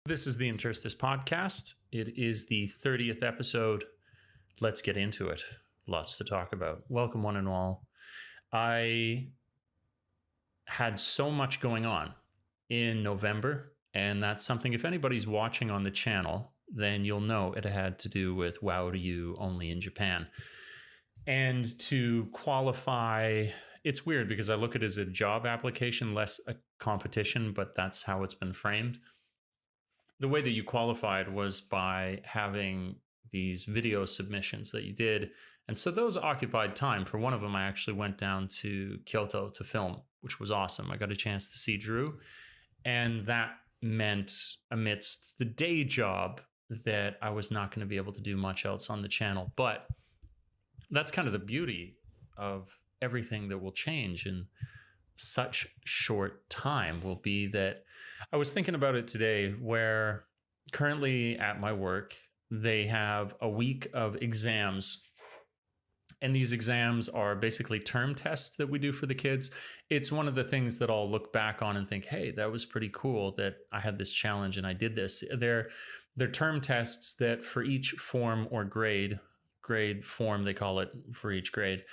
This is the Interstice podcast. It is the 30th episode. Let's get into it. Lots to talk about. Welcome, one and all. I had so much going on in November, and that's something, if anybody's watching on the channel, then you'll know it had to do with WoW to You only in Japan. And to qualify, it's weird because I look at it as a job application, less a competition, but that's how it's been framed. The way that you qualified was by having these video submissions that you did. And so those occupied time. For one of them, I actually went down to Kyoto to film, which was awesome. I got a chance to see Drew. And that meant, amidst the day job, that I was not going to be able to do much else on the channel. But that's kind of the beauty of everything that will change in such short time, will be that I was thinking about it today, where currently at my work, they have a week of exams. And these exams are basically term tests that we do for the kids. It's one of the things that I'll look back on and think, hey, that was pretty cool that I had this challenge and I did this. They're term tests that for each form or grade form, they call it, for each grade,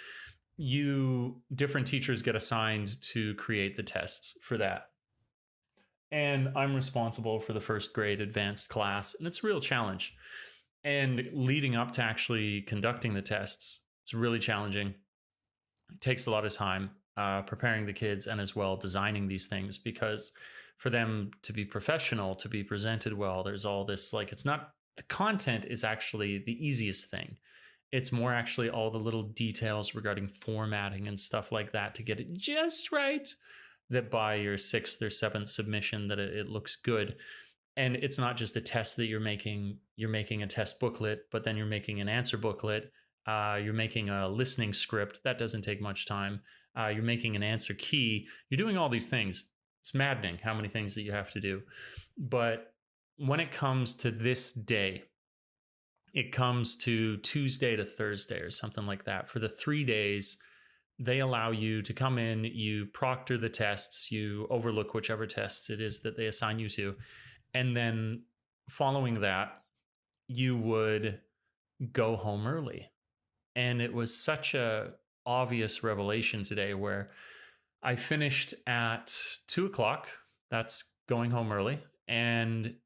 different teachers get assigned to create the tests for that. And I'm responsible for the first grade advanced class, and it's a real challenge. And leading up to actually conducting the tests, it's really challenging. It takes a lot of time preparing the kids, and as well designing these things, because for them to be professional, to be presented well, there's all this, like, it's not, the content is actually the easiest thing. It's more actually all the little details regarding formatting and stuff like that to get it just right, that by your sixth or seventh submission that it looks good. And it's not just a test that you're making a test booklet, but then you're making an answer booklet. You're making a listening script. That doesn't take much time. You're making an answer key. You're doing all these things. It's maddening how many things that you have to do. But when it comes to this day, it comes to Tuesday to Thursday or something like that. For the 3 days, they allow you to come in, you proctor the tests, you overlook whichever tests it is that they assign you to. And then following that, you would go home early. And it was such a obvious revelation today, where I finished at 2:00. That's going home early. And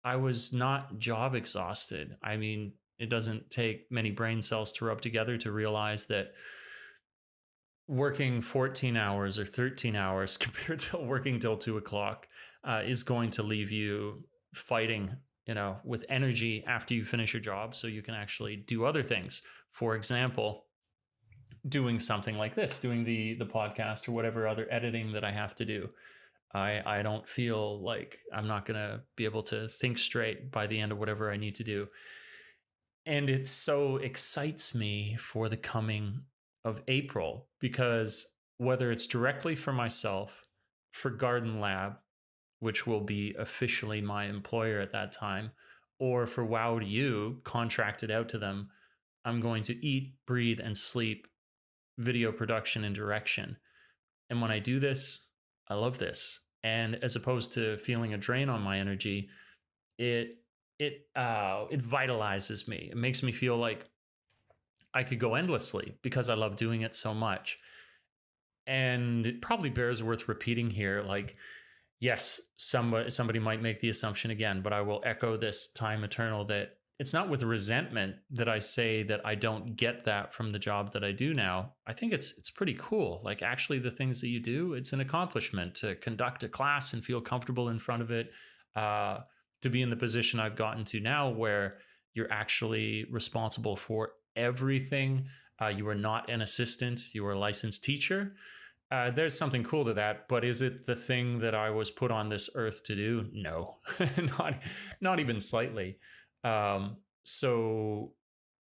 I was not job exhausted. I mean, it doesn't take many brain cells to rub together to realize that working 14 hours or 13 hours compared to working till 2:00 is going to leave you fighting, with energy after you finish your job, so you can actually do other things. For example, doing something like this, doing the podcast or whatever other editing that I have to do. I don't feel like I'm not going to be able to think straight by the end of whatever I need to do. And it so excites me for the coming of April, because whether it's directly for myself, for Garden Lab, which will be officially my employer at that time, or for WoW to You, contracted out to them, I'm going to eat, breathe, and sleep video production and direction. And when I do this, I love this. And as opposed to feeling a drain on my energy, it vitalizes me. It makes me feel like I could go endlessly because I love doing it so much. And it probably bears worth repeating here. Like, yes, somebody might make the assumption again, but I will echo this time eternal, that it's not with resentment that I say that I don't get that from the job that I do now. I think it's pretty cool. Like, actually, the things that you do, it's an accomplishment to conduct a class and feel comfortable in front of it, to be in the position I've gotten to now, where you're actually responsible for everything. You are not an assistant, you are a licensed teacher. There's something cool to that, but is it the thing that I was put on this earth to do? No, not even slightly. So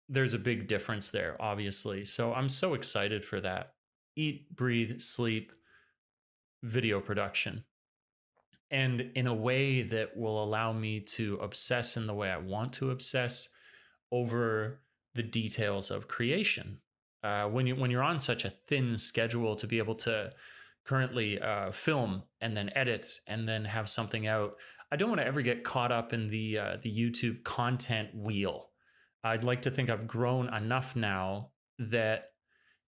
there's a big difference there, obviously. So I'm so excited for that. Eat, breathe, sleep, video production. And in a way that will allow me to obsess in the way I want to obsess over the details of creation. When you're on such a thin schedule, to be able to currently film and then edit and then have something out, I don't want to ever get caught up in the YouTube content wheel. I'd like to think I've grown enough now that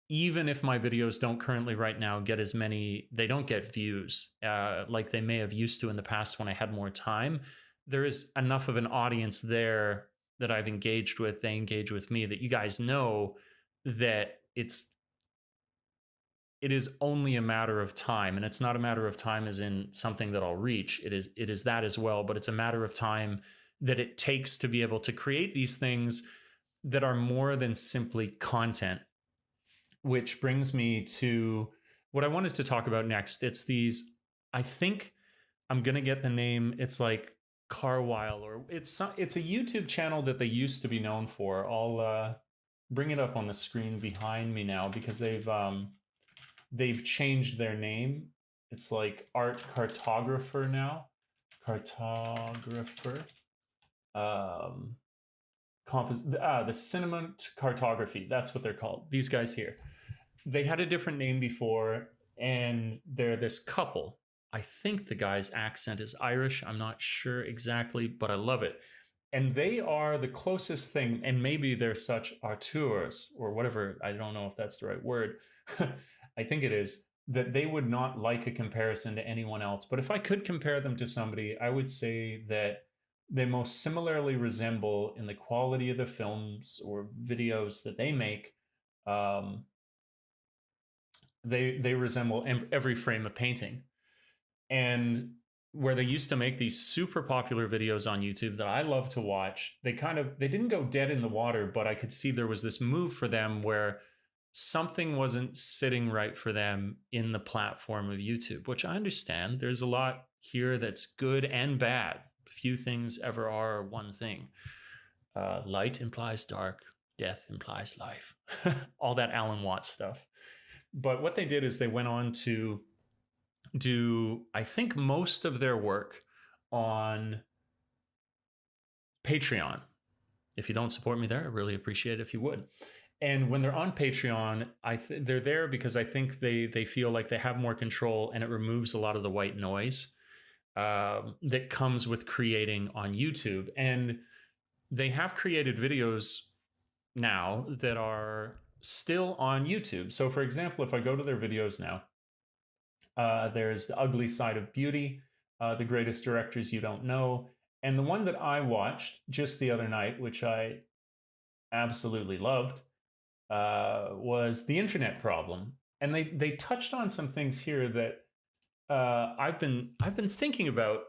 even if my videos don't currently right now get as many, they don't get views like they may have used to in the past when I had more time. There is enough of an audience there that I've engaged with, they engage with me, that you guys know that it is only a matter of time. And it's not a matter of time as in something that I'll reach. It is that as well, but it's a matter of time that it takes to be able to create these things that are more than simply content. Which brings me to what I wanted to talk about next. It's these, I think I'm going to get the name. It's like Carwile, or it's a YouTube channel that they used to be known for. I'll bring it up on the screen behind me now because they've changed their name. It's like Art Cartographer now. Cartographer. The Cinema Cartography. That's what they're called. These guys here. They had a different name before, and they're this couple. I think the guy's accent is Irish. I'm not sure exactly, but I love it. And they are the closest thing, and maybe they're such auteurs or whatever. I don't know if that's the right word. I think it is, that they would not like a comparison to anyone else. But if I could compare them to somebody, I would say that they most similarly resemble in the quality of the films or videos that they make. They resemble every frame of painting. And where they used to make these super popular videos on YouTube that I love to watch, they didn't go dead in the water, but I could see there was this move for them where something wasn't sitting right for them in the platform of YouTube, which I understand. There's a lot here that's good and bad. Few things ever are one thing. Light implies dark, death implies life. All that Alan Watts stuff. But what they did is they went on to do, I think, most of their work on Patreon. If you don't support me there, I really appreciate it if you would. And when they're on Patreon, they're there because I think they feel like they have more control, and it removes a lot of the white noise that comes with creating on YouTube. And they have created videos now that are still on YouTube. So for example, if I go to their videos now, there's The Ugly Side of Beauty, The Greatest Directors You Don't Know, and the one that I watched just the other night, which I absolutely loved, was The Internet Problem. And they touched on some things here that I've been thinking about,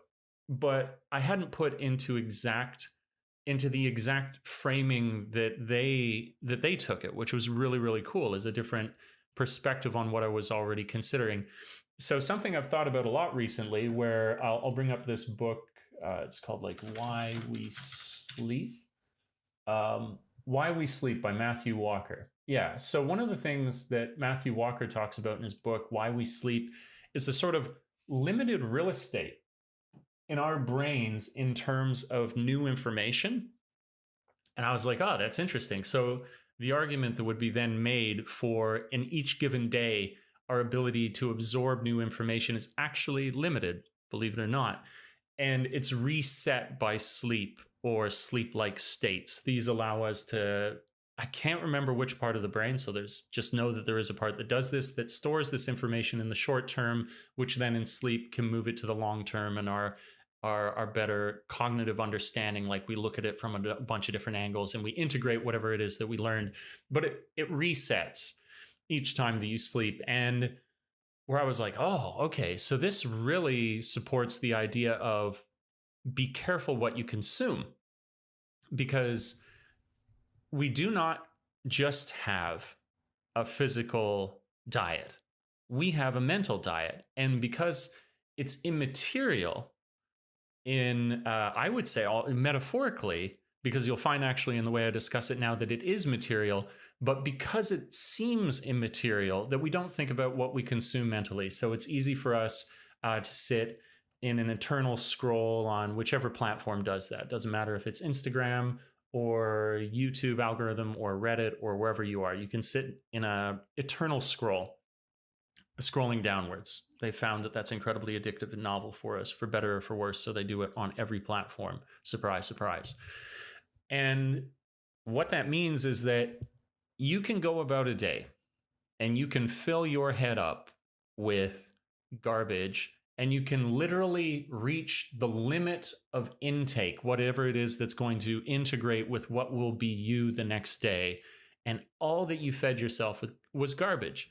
but I hadn't put into the exact framing that they took it, which was really, really cool, as a different perspective on what I was already considering. So something I've thought about a lot recently, where I'll bring up this book. It's called like Why We Sleep. Why We Sleep by Matthew Walker. Yeah. So one of the things that Matthew Walker talks about in his book, Why We Sleep, is the sort of limited real estate in our brains in terms of new information. And I was like, oh, that's interesting. So the argument that would be then made for, in each given day, our ability to absorb new information is actually limited, believe it or not. And it's reset by sleep or sleep-like states. These allow us to, I can't remember which part of the brain, so just know that there is a part that does this, that stores this information in the short term, which then in sleep can move it to the long term, and our better cognitive understanding, like we look at it from a bunch of different angles and we integrate whatever it is that we learned. But it resets each time that you sleep. And where I was like, oh, okay, so this really supports the idea of be careful what you consume, because we do not just have a physical diet. We have a mental diet. And because it's immaterial in, I would say, metaphorically, because you'll find actually in the way I discuss it now that it is material, but because it seems immaterial, that we don't think about what we consume mentally. So it's easy for us to sit in an eternal scroll on whichever platform does that. Doesn't matter if it's Instagram or YouTube algorithm or Reddit or wherever you are. You can sit in a eternal scroll. scrolling downwards. They found that that's incredibly addictive and novel for us, for better or for worse. So they do it on every platform. Surprise, surprise. And what that means is that you can go about a day and you can fill your head up with garbage, and you can literally reach the limit of intake, whatever it is that's going to integrate with what will be you the next day. And all that you fed yourself with was garbage.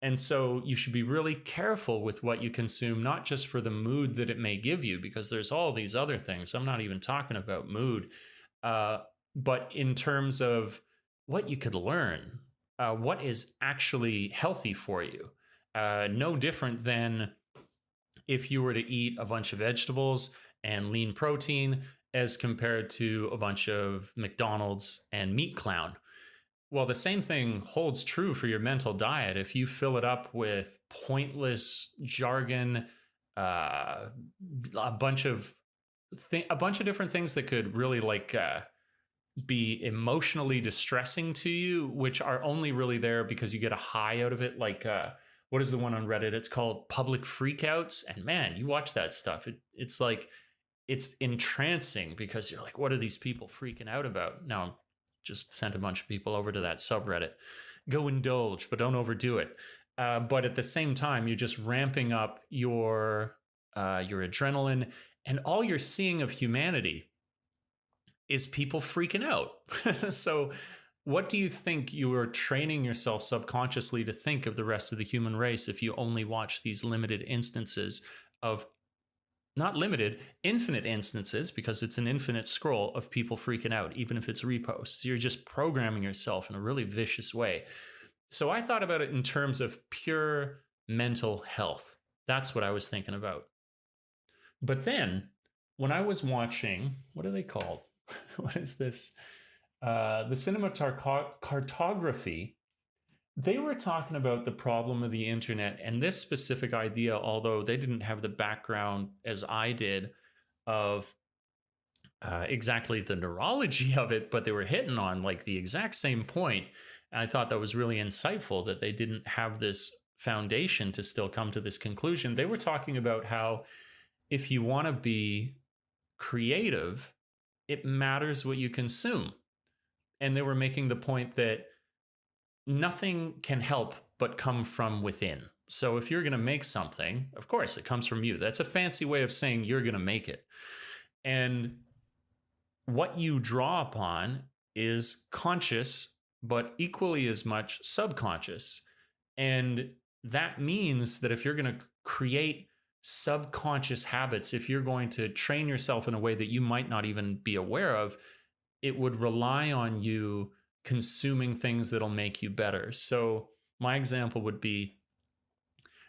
And so you should be really careful with what you consume, not just for the mood that it may give you, because there's all these other things. I'm not even talking about mood, but in terms of what you could learn, what is actually healthy for you. No different than if you were to eat a bunch of vegetables and lean protein as compared to a bunch of McDonald's and meat clown. Well, the same thing holds true for your mental diet. If you fill it up with pointless jargon, a bunch of different things that could really be emotionally distressing to you, which are only really there because you get a high out of it. What is the one on Reddit? It's called public freakouts. And man, you watch that stuff. It's like, it's entrancing because you're like, what are these people freaking out about? Now, just sent a bunch of people over to that subreddit. Go indulge, but don't overdo it. But at the same time, you're just ramping up your adrenaline, and all you're seeing of humanity is people freaking out. So what do you think you are training yourself subconsciously to think of the rest of the human race if you only watch these limited instances of, not limited, infinite instances, because it's an infinite scroll of people freaking out, even if it's reposts? You're just programming yourself in a really vicious way. So I thought about it in terms of pure mental health. That's what I was thinking about. But then when I was watching, what are they called? What is this? The cinematography, they were talking about the problem of the internet and this specific idea, although they didn't have the background as I did of exactly the neurology of it, but they were hitting on like the exact same point. And I thought that was really insightful that they didn't have this foundation to still come to this conclusion. They were talking about how if you want to be creative, it matters what you consume. And they were making the point that nothing can help but come from within. So if you're going to make something, of course, it comes from you. That's a fancy way of saying you're going to make it. And what you draw upon is conscious, but equally as much subconscious. And that means that if you're going to create subconscious habits, if you're going to train yourself in a way that you might not even be aware of, it would rely on you consuming things that'll make you better. So my example would be,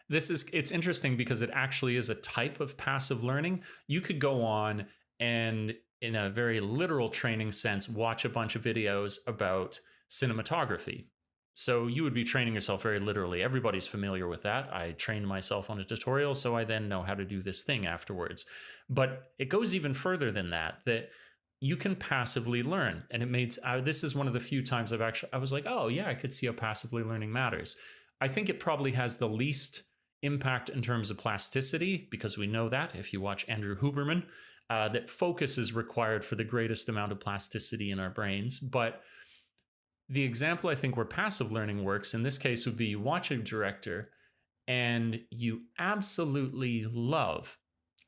it's interesting because it actually is a type of passive learning. You could go on and, in a very literal training sense, watch a bunch of videos about cinematography. So you would be training yourself very literally. Everybody's familiar with that. I trained myself on a tutorial, so I then know how to do this thing afterwards. But it goes even further than that you can passively learn. And this is one of the few times I was like, oh yeah, I could see how passively learning matters. I think it probably has the least impact in terms of plasticity, because we know that if you watch Andrew Huberman, that focus is required for the greatest amount of plasticity in our brains. But the example I think where passive learning works in this case would be you watch a director and you absolutely love.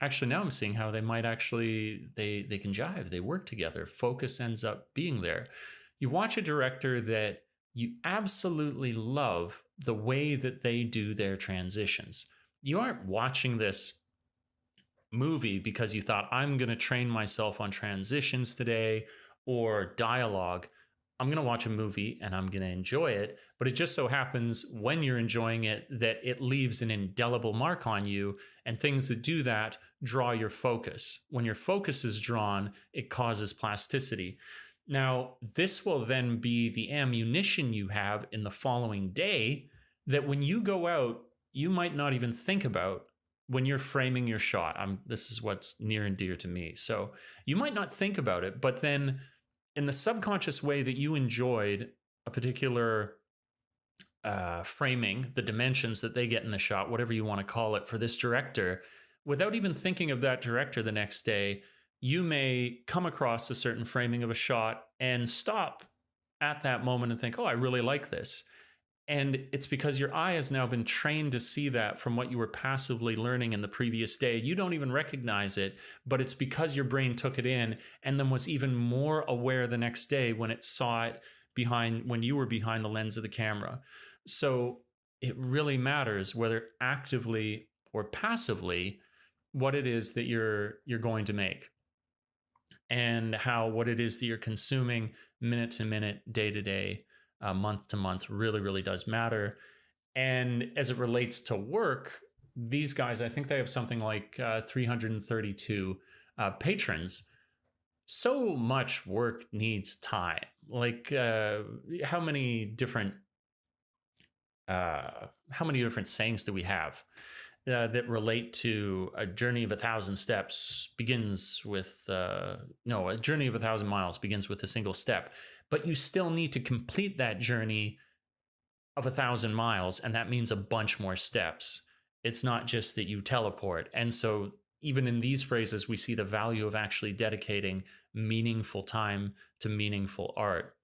Actually, now I'm seeing how they might actually, they can jive, they work together. Focus ends up being there. You watch a director that you absolutely love the way that they do their transitions. You aren't watching this movie because you thought, I'm going to train myself on transitions today or dialogue. I'm going to watch a movie and I'm going to enjoy it. But it just so happens when you're enjoying it that it leaves an indelible mark on you, and things that do that draw your focus. When your focus is drawn, it causes plasticity. Now, this will then be the ammunition you have in the following day that when you go out, you might not even think about when you're framing your shot. This is what's near and dear to me. So you might not think about it, but then in the subconscious way that you enjoyed a particular framing, the dimensions that they get in the shot, whatever you want to call it, for this director, without even thinking of that director the next day, you may come across a certain framing of a shot and stop at that moment and think, oh, I really like this. And it's because your eye has now been trained to see that from what you were passively learning in the previous day. You don't even recognize it, but it's because your brain took it in and then was even more aware the next day when it saw it when you were behind the lens of the camera. So it really matters whether actively or passively what it is that you're going to make, and what it is that you're consuming minute to minute, day to day, month to month really, really does matter. And as it relates to work, these guys, I think they have something like 332 patrons. So much work needs time. Like how many different sayings do we have that relate to a journey of 1,000 steps begins with a journey of 1,000 miles begins with a single step, but you still need to complete that journey of 1,000 miles, and that means a bunch more steps. It's not just that you teleport. And so even in these phrases, we see the value of actually dedicating meaningful time to meaningful art.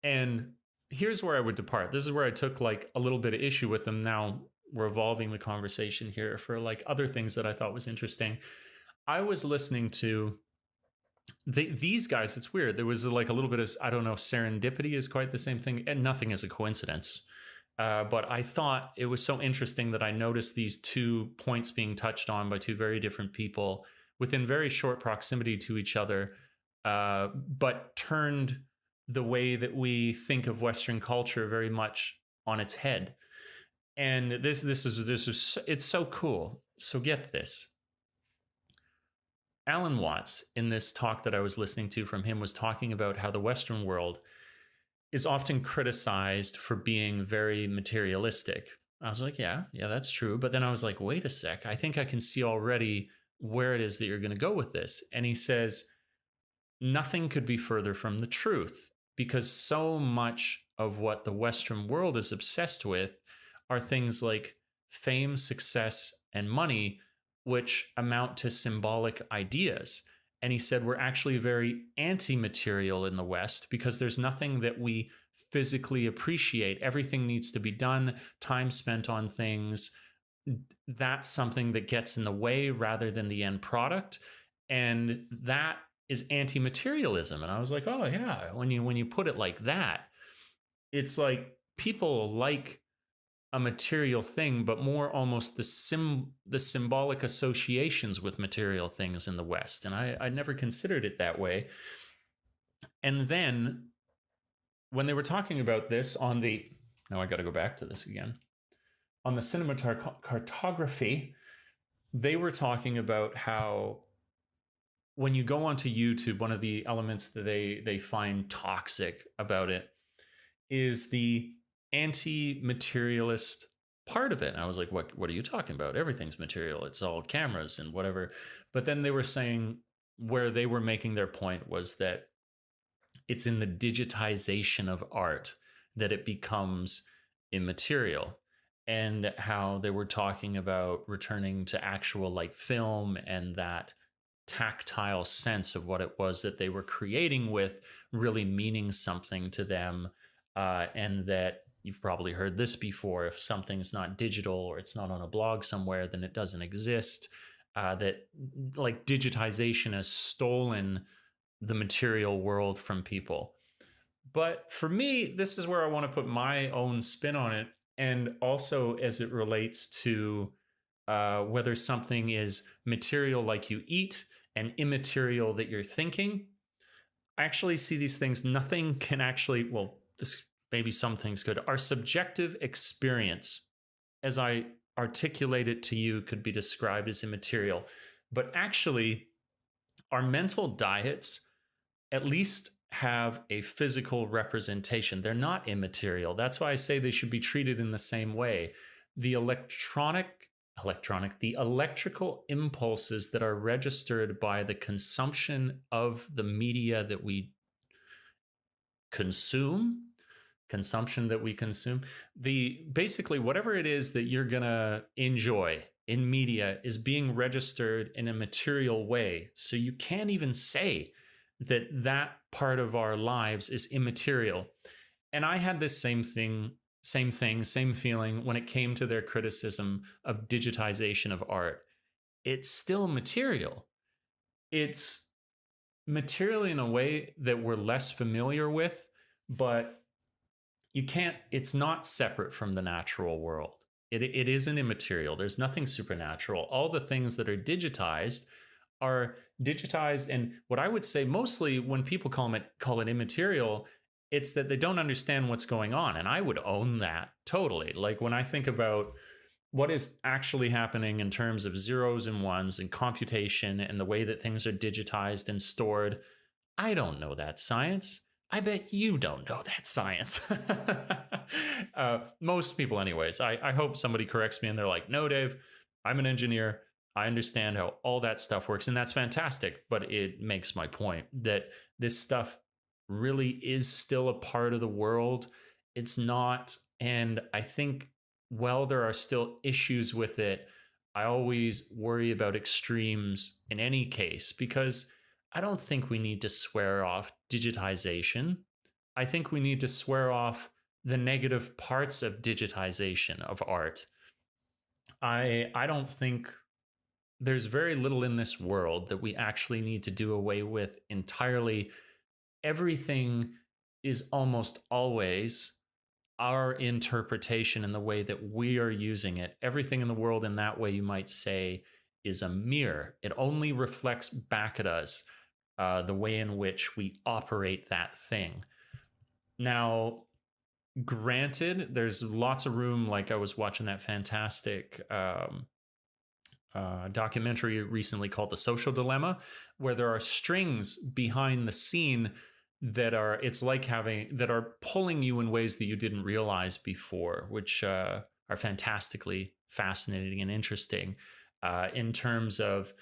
And here's where I would depart. This is where I took like a little bit of issue with them. Now we're evolving the conversation here for like other things that I thought was interesting. I was listening to these guys. It's weird. There was like a little bit of, I don't know, serendipity is quite the same thing, and nothing is a coincidence. But I thought it was so interesting that I noticed these 2 points being touched on by 2 very different people within very short proximity to each other, but turned the way that we think of Western culture very much on its head. And this is it's so cool. So get this. Alan Watts, in this talk that I was listening to from him, was talking about how the Western world is often criticized for being very materialistic. I was like, yeah, that's true. But then I was like, wait a sec. I think I can see already where it is that you're going to go with this. And he says, nothing could be further from the truth, because so much of what the Western world is obsessed with are things like fame, success, and money, which amount to symbolic ideas. And he said, we're actually very anti-material in the West because there's nothing that we physically appreciate. Everything needs to be done, time spent on things. That's something that gets in the way rather than the end product. And that is anti-materialism. And I was like, oh yeah, when you put it like that, it's like people like a material thing, but more almost the symbolic associations with material things in the West. And I never considered it that way. And then when they were talking about this now I got to go back to this again, on the cinematography, they were talking about how when you go onto YouTube, one of the elements that they find toxic about it is the anti-materialist part of it. And I was like, what are you talking about? Everything's material. It's all cameras and whatever. But then they were saying where they were making their point was that it's in the digitization of art that it becomes immaterial, and how they were talking about returning to actual like film and that tactile sense of what it was that they were creating with really meaning something to them. And that you've probably heard this before, if something's not digital or it's not on a blog somewhere, then it doesn't exist. That like digitization has stolen the material world from people. But for me, this is where I want to put my own spin on it. And also as it relates to whether something is material like you eat and immaterial that you're thinking. I actually see these things, nothing can actually, well, this maybe some things could. Our subjective experience, as I articulate it to you, could be described as immaterial. But actually, our mental diets at least have a physical representation. They're not immaterial. That's why I say they should be treated in the same way. The the electrical impulses that are registered by the consumption of the media that we consume consumption that we consume. The basically whatever it is that you're gonna enjoy in media is being registered in a material way. So you can't even say that that part of our lives is immaterial. And I had this same feeling when it came to their criticism of digitization of art. It's still material. It's material in a way that we're less familiar with, but you can't, it's not separate from the natural world. It isn't immaterial. There's nothing supernatural. All the things that are digitized. And what I would say mostly when people call it immaterial, it's that they don't understand what's going on. And I would own that totally. Like when I think about what is actually happening in terms of zeros and ones and computation and the way that things are digitized and stored, I don't know that science. I bet you don't know that science. Most people, anyways. I hope somebody corrects me and they're like, no, Dave, I'm an engineer. I understand how all that stuff works. And that's fantastic. But it makes my point that this stuff really is still a part of the world. It's not. And I think, while there are still issues with it, I always worry about extremes in any case because I don't think we need to swear off digitization. I think we need to swear off the negative parts of digitization of art. I don't think there's very little in this world that we actually need to do away with entirely. Everything is almost always our interpretation and the way that we are using it. Everything in the world in that way, you might say, is a mirror. It only reflects back at us the way in which we operate that thing. Now, granted, there's lots of room. Like I was watching that fantastic documentary recently called The Social Dilemma, where there are strings behind the scene that are, it's like having, that are pulling you in ways that you didn't realize before, which are fantastically fascinating and interesting in terms of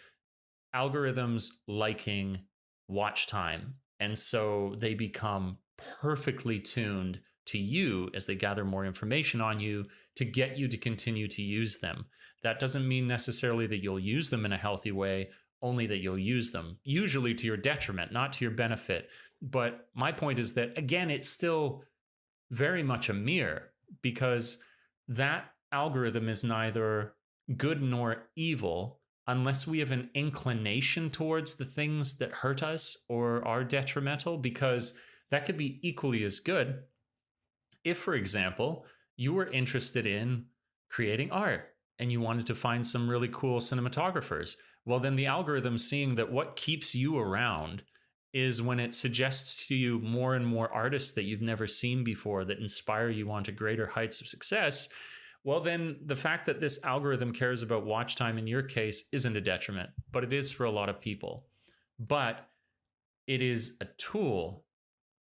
algorithms liking watch time. And so they become perfectly tuned to you as they gather more information on you to get you to continue to use them. That doesn't mean necessarily that you'll use them in a healthy way, only that you'll use them, usually to your detriment, not to your benefit. But my point is that, again, it's still very much a mirror because that algorithm is neither good nor evil unless we have an inclination towards the things that hurt us or are detrimental, because that could be equally as good. If, for example, you were interested in creating art and you wanted to find some really cool cinematographers, well, then the algorithm, seeing that what keeps you around is when it suggests to you more and more artists that you've never seen before that inspire you onto greater heights of success, well, then the fact that this algorithm cares about watch time in your case isn't a detriment, but it is for a lot of people. But it is a tool,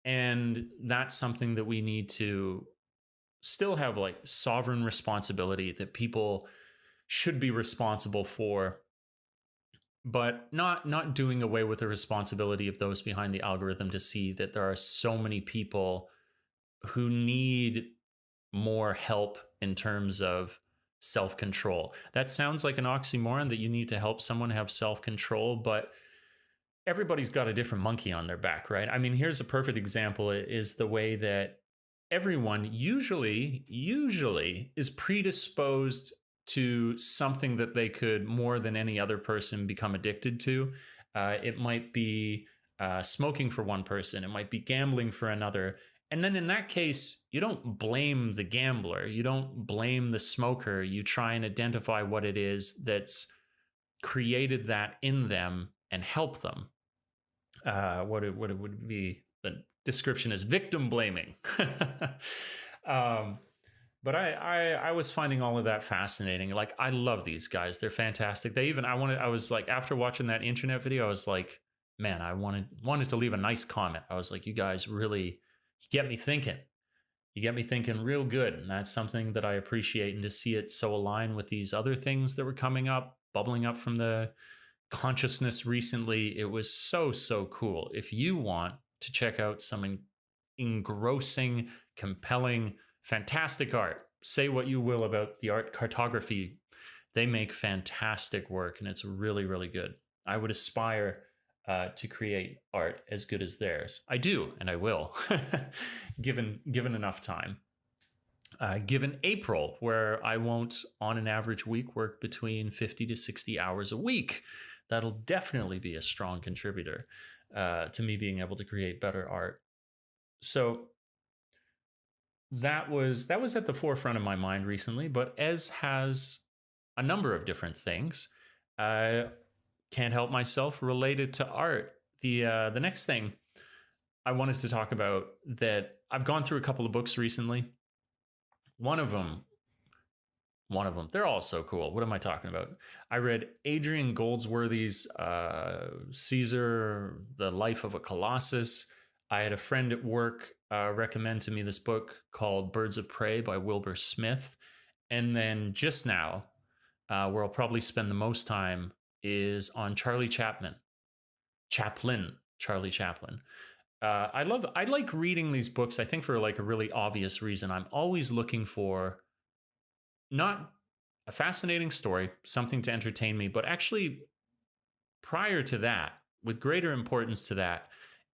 and that's something that we need to still have like sovereign responsibility, that people should be responsible for, but not doing away with the responsibility of those behind the algorithm to see that there are so many people who need more help in terms of self-control. That sounds like an oxymoron, that you need to help someone have self-control, but everybody's got a different monkey on their back, right? I mean, here's a perfect example is the way that everyone usually is predisposed to something that they could, more than any other person, become addicted to. It might be smoking for one person. It might be gambling for another. And then in that case, you don't blame the gambler. You don't blame the smoker. You try and identify what it is that's created that in them and help them. What it would be, the description is victim blaming. But I was finding all of that fascinating. Like, I love these guys. They're fantastic. I was like, after watching that internet video, I was like, man, I wanted to leave a nice comment. I was like, you guys really get me thinking. You get me thinking real good. And that's something that I appreciate. And to see it so aligned with these other things that were coming up, bubbling up from the consciousness recently, it was so cool. If you want to check out some engrossing, compelling, fantastic art. Say what you will about the art cartography. They make fantastic work, and it's really, really good. I would aspire to create art as good as theirs. I do, and I will, given enough time. Given April, where I won't, on an average week, work between 50 to 60 hours a week, that'll definitely be a strong contributor to me being able to create better art. So that was at the forefront of my mind recently, but as has a number of different things. Can't help myself related to art. The next thing I wanted to talk about, that I've gone through a couple of books recently. One of them, they're all so cool. What am I talking about? I read Adrian Goldsworthy's Caesar, The Life of a Colossus. I had a friend at work recommend to me this book called Birds of Prey by Wilbur Smith. And then just now, where I'll probably spend the most time, is on Charlie Chaplin. Charlie Chaplin. I like reading these books, I think, for like a really obvious reason. I'm always looking for not a fascinating story, something to entertain me, but actually prior to that, with greater importance to that,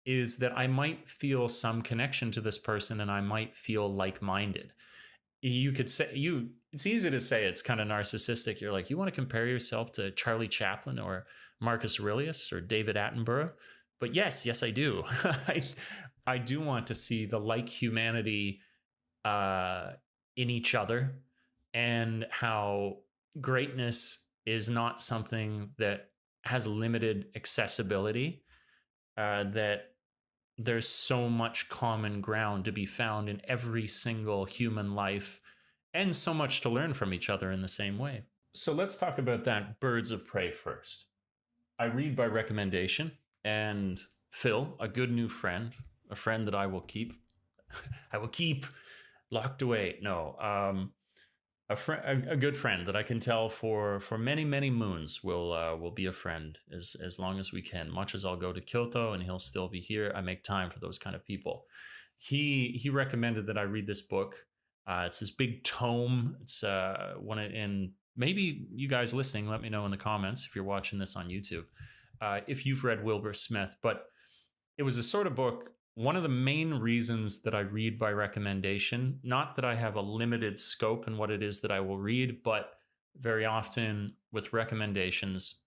is that I might feel some connection to this person and I might feel like-minded. You could say it's easy to say it's kind of narcissistic. You're like, you want to compare yourself to Charlie Chaplin or Marcus Aurelius or David Attenborough? But yes, I do. I do want to see the like humanity in each other, and how greatness is not something that has limited accessibility, that there's so much common ground to be found in every single human life, and so much to learn from each other in the same way. So let's talk about that Birds of Prey first. I read by recommendation, and Phil, a good new friend, a friend that I will keep locked away. No, a good friend that I can tell for many, many moons will be a friend as long as we can. Much as I'll go to Kyoto and he'll still be here, I make time for those kind of people. He recommended that I read this book. It's this big tome. It's and maybe you guys listening, let me know in the comments if you're watching this on YouTube, if you've read Wilbur Smith. But it was a sort of book. One of the main reasons that I read by recommendation, not that I have a limited scope in what it is that I will read, but very often with recommendations,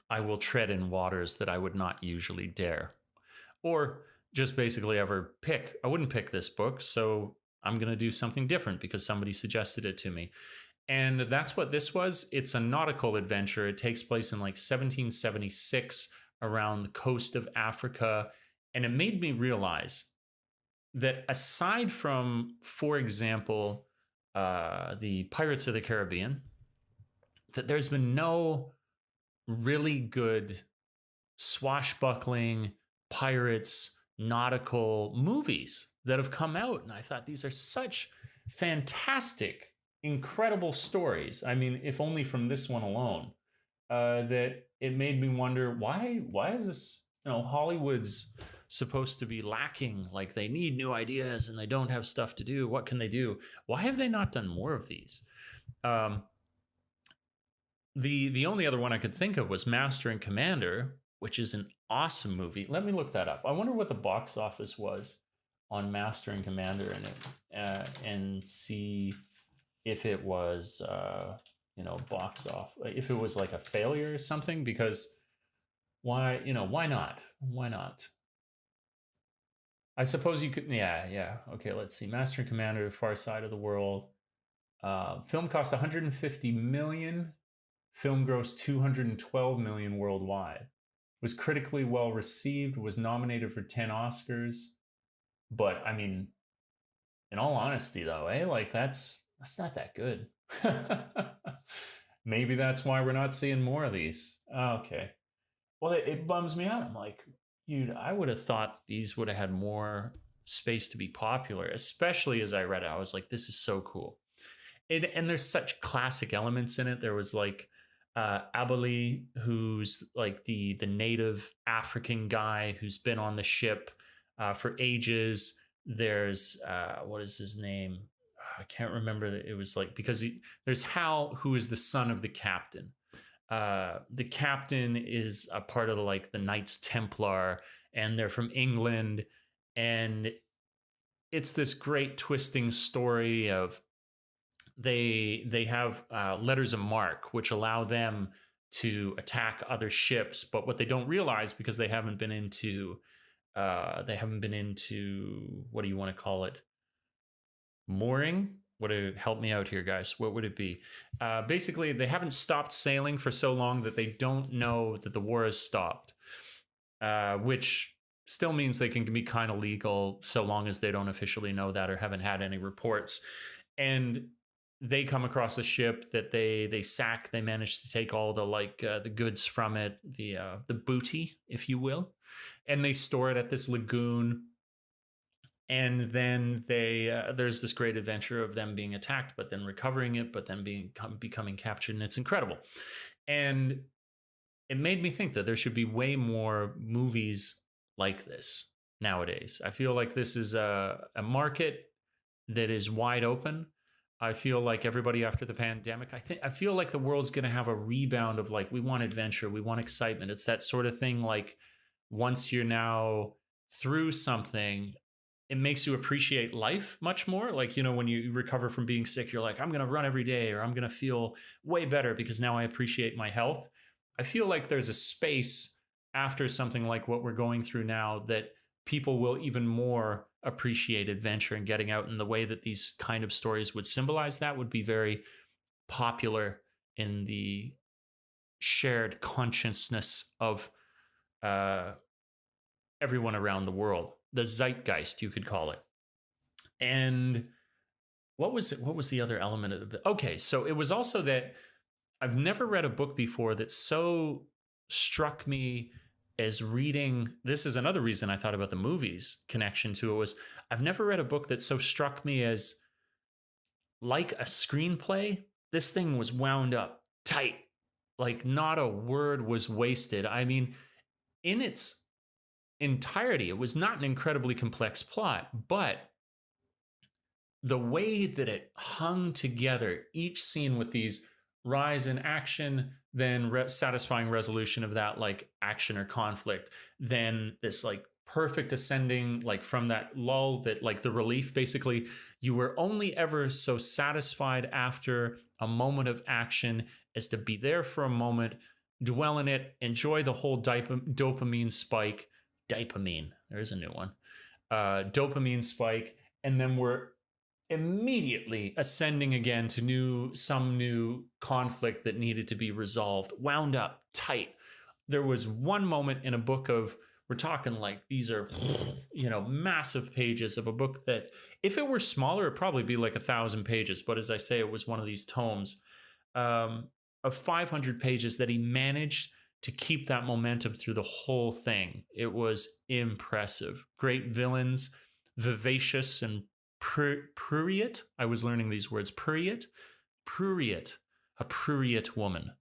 I will tread in waters that I would not usually dare, or just basically ever pick. I wouldn't pick this book, so I'm going to do something different because somebody suggested it to me. And that's what this was. It's a nautical adventure. It takes place in like 1776 around the coast of Africa. And it made me realize that aside from, for example, the Pirates of the Caribbean, that there's been no really good swashbuckling pirates nautical movies that have come out. And I thought these are such fantastic, incredible stories. I mean, if only from this one alone, that it made me wonder, why is this, Hollywood's supposed to be lacking, like they need new ideas and they don't have stuff to do. What can they do? Why have they not done more of these? The only other one I could think of was Master and Commander, which is an awesome movie. Let me look that up. I wonder what the box office was on Master and Commander in it, and see if it was box off, if it was like a failure or something. Because why not? I suppose you could, yeah. Okay, let's see. Master and Commander, Far Side of the World. Film cost 150 million. Film grossed 212 million worldwide. Was critically well received. Was nominated for 10 Oscars. But I mean, in all honesty, though, like that's not that good. Maybe that's why we're not seeing more of these. Okay. Well, it bums me out. I'm like, dude, I would have thought these would have had more space to be popular, especially as I read it. I was like, this is so cool. And there's such classic elements in it. There was like Abali, who's like the native African guy who's been on the ship for ages. There's what is his name? I can't remember. That it was like because there's Hal, who is the son of the captain. The captain is a part of like the Knights Templar, and they're from England, and it's this great twisting story of they have letters of marque which allow them to attack other ships, but what they don't realize, because they haven't been into what do you want to call it, mooring, what to help me out here, guys, what would it be? Basically they haven't stopped sailing for so long that they don't know that the war has stopped, which still means they can be kind of legal so long as they don't officially know that or haven't had any reports. And they come across a ship that they sack. They manage to take all the the goods from it, the booty, if you will, and they store it at this lagoon. And then there's this great adventure of them being attacked, but then recovering it, but then becoming captured, and it's incredible. And it made me think that there should be way more movies like this nowadays. I feel like this is a market that is wide open. I feel like everybody after the pandemic, I feel like the world's going to have a rebound of like, we want adventure, we want excitement. It's that sort of thing. Like once you're now through something, it makes you appreciate life much more. Like, you know, when you recover from being sick, you're like, I'm going to run every day, or I'm going to feel way better because now I appreciate my health. I feel like there's a space after something like what we're going through now that people will even more appreciate adventure and getting out, in the way that these kind of stories would symbolize that would be very popular in the shared consciousness of everyone around the world, the zeitgeist, you could call it. And what was it? What was the other element of it? Okay, so it was also that I've never read a book before that so struck me as reading. This is another reason I thought about the movies connection to it, was I've never read a book that so struck me as like a screenplay. This thing was wound up tight. Like not a word was wasted. I mean, in its entirety, it was not an incredibly complex plot, but the way that it hung together, each scene with these rise in action, then satisfying resolution of that like action or conflict, then this like perfect ascending, like from that lull, that like the relief, basically you were only ever so satisfied after a moment of action as to be there for a moment, dwell in it, enjoy the whole dopamine spike. Dopamine, there's a new one. Dopamine spike, and then we're immediately ascending again to some new conflict that needed to be resolved, wound up tight. There was one moment in a book of, we're talking like these are, you know, massive pages of a book that if it were smaller, it'd probably be like 1,000 pages. But as I say, it was one of these tomes of 500 pages that he managed to keep that momentum through the whole thing. It was impressive. Great villains, vivacious and prurient. I was learning these words. Prurient, a prurient woman,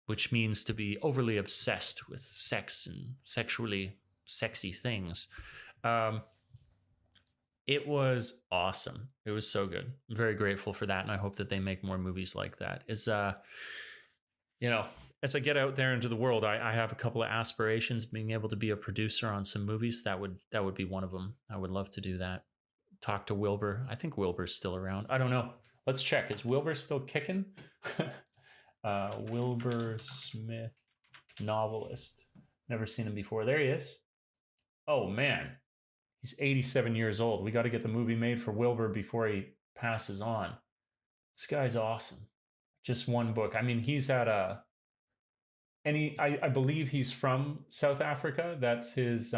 which means to be overly obsessed with sex and sexually sexy things. It was awesome. It was so good. I'm very grateful for that, and I hope that they make more movies like that. It's you know, as I get out there into the world, I have a couple of aspirations. Being able to be a producer on some movies, that would be one of them. I would love to do that. Talk to Wilbur. I think Wilbur's still around. I don't know. Let's check. Is Wilbur still kicking? Wilbur Smith, novelist. Never seen him before. There he is. Oh, man. He's 87 years old. We got to get the movie made for Wilbur before he passes on. This guy's awesome. Just one book. I mean, he's had a... And I believe he's from South Africa. That's his...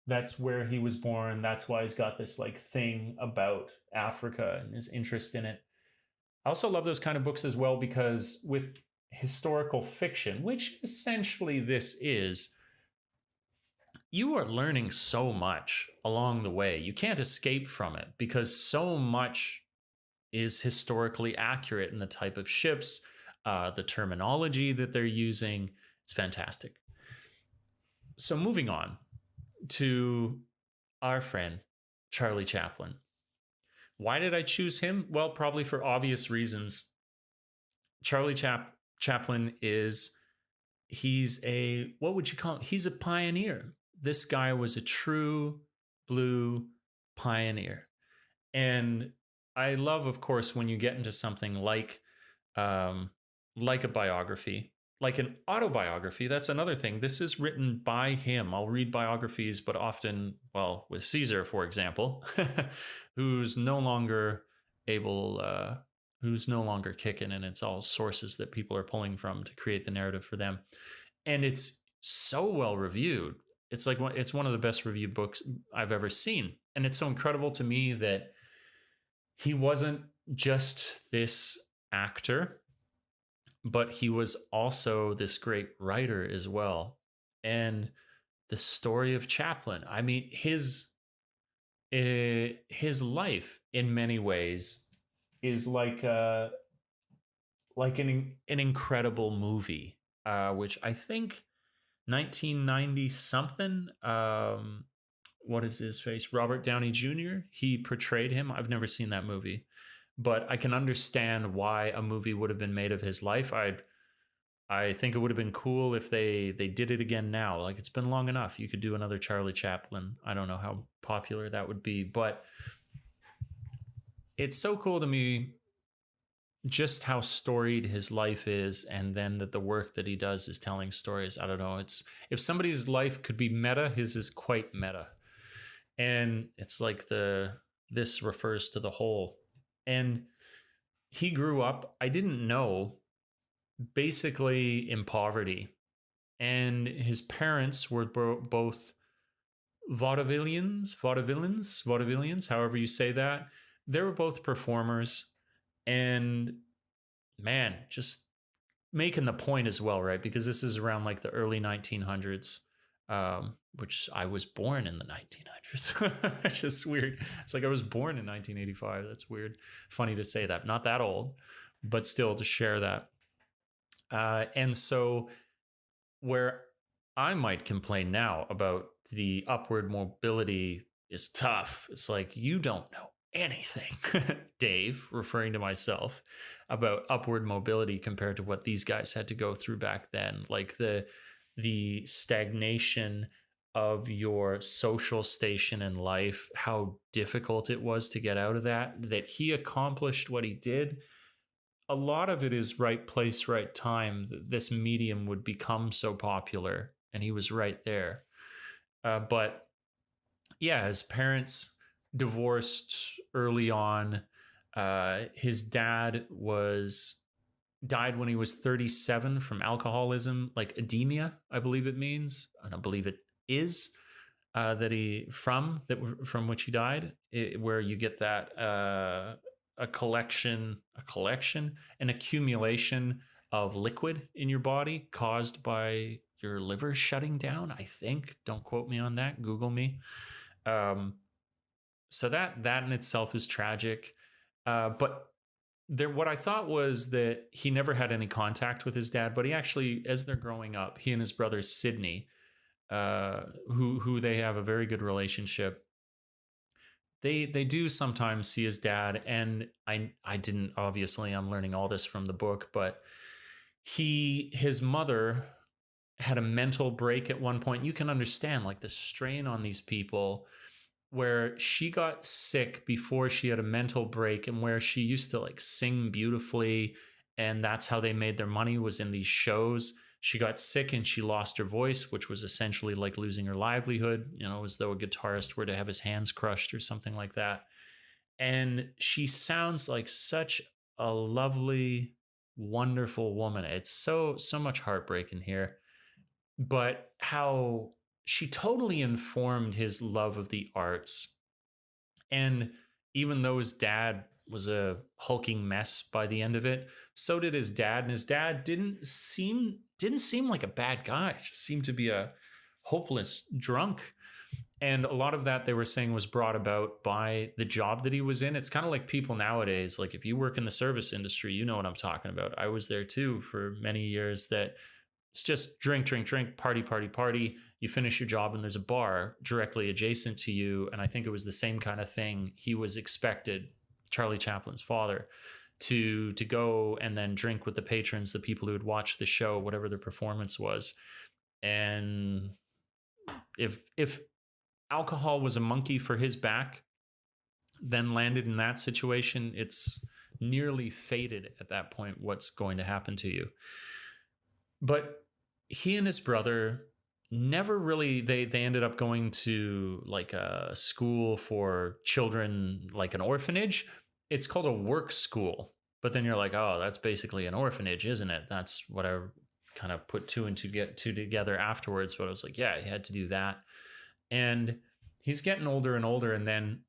That's where he was born. That's why he's got this like thing about Africa and his interest in it. I also love those kind of books as well, because with historical fiction, which essentially this is, you are learning so much along the way. You can't escape from it because so much is historically accurate in the type of ships, the terminology that they're using. It's fantastic. So moving on to our friend Charlie Chaplin. Why did I choose him? Well, probably for obvious reasons. Charlie Chaplin is, he's a, what would you call it? He's a pioneer. This guy was a true blue pioneer. And I love, of course, when you get into something um, like a biography, like an autobiography. That's another thing. This is written by him. I'll read biographies, but often, well, with Caesar, for example, who's no longer able, who's no longer kicking, and it's all sources that people are pulling from to create the narrative for them. And it's so well reviewed. It's like it's one of the best reviewed books I've ever seen. And it's so incredible to me that he wasn't just this actor, but he was also this great writer as well. And the story of Chaplin, I mean, his life in many ways is like an incredible movie, which I think 1990 something. What is his face? Robert Downey Jr. He portrayed him. I've never seen that movie, but I can understand why a movie would have been made of his life. I think it would have been cool if they did it again now. Like, it's been long enough. You could do another Charlie Chaplin. I don't know how popular that would be, but it's so cool to me just how storied his life is, and then that the work that he does is telling stories. I don't know. It's, if somebody's life could be meta, his is quite meta. And it's like this refers to the whole. And he grew up, I didn't know, basically in poverty. And his parents were both vaudevillians, however you say that. They were both performers. And man, just making the point as well, right? Because this is around like the early 1900s, which I was born in the 1900s. It's just weird. It's like I was born in 1985. That's weird. Funny to say that. Not that old, but still to share that. And so where I might complain now about the upward mobility is tough. It's like, you don't know anything, Dave, referring to myself, about upward mobility compared to what these guys had to go through back then. Like the stagnation of your social station in life, how difficult it was to get out of that he accomplished what he did. A lot of it is right place, right time. This medium would become so popular, and he was right there. But yeah, his parents divorced early on. His dad died when he was 37 from alcoholism, like edemia, I believe it means. I don't believe it is from which he died, where you get that an accumulation of liquid in your body caused by your liver shutting down, I think. Don't quote me on that. Google me. So that in itself is tragic. But what I thought was that he never had any contact with his dad, but he actually, as they're growing up, he and his brother Sidney, who they have a very good relationship, they do sometimes see his dad. And I didn't, obviously I'm learning all this from the book, but his mother had a mental break at one point. You can understand like the strain on these people, where she got sick before she had a mental break, and where she used to like sing beautifully, and that's how they made their money, was in these shows. She got sick and she lost her voice, which was essentially like losing her livelihood, as though a guitarist were to have his hands crushed or something like that. And she sounds like such a lovely, wonderful woman. It's so much heartbreak in here, but how she totally informed his love of the arts. And even though his dad was a hulking mess by the end of it, so did his dad. And his dad didn't seem like a bad guy. Just seemed to be a hopeless drunk. And a lot of that, they were saying, was brought about by the job that he was in. It's kind of like people nowadays. Like if you work in the service industry, you know what I'm talking about. I was there too for many years. That It's just drink, drink, drink, party, party, party. You finish your job and there's a bar directly adjacent to you. And I think it was the same kind of thing he was expected, Charlie Chaplin's father, to go and then drink with the patrons, the people who would watch the show, whatever the performance was. And if alcohol was a monkey for his back, then landed in that situation, it's nearly fated at that point what's going to happen to you. But he and his brother never really, they ended up going to like a school for children, like an orphanage. It's called a work school. But then you're like, oh, that's basically an orphanage, isn't it? That's what I kind of put two and two together afterwards. But I was like, yeah, he had to do that. And he's getting older and older. And then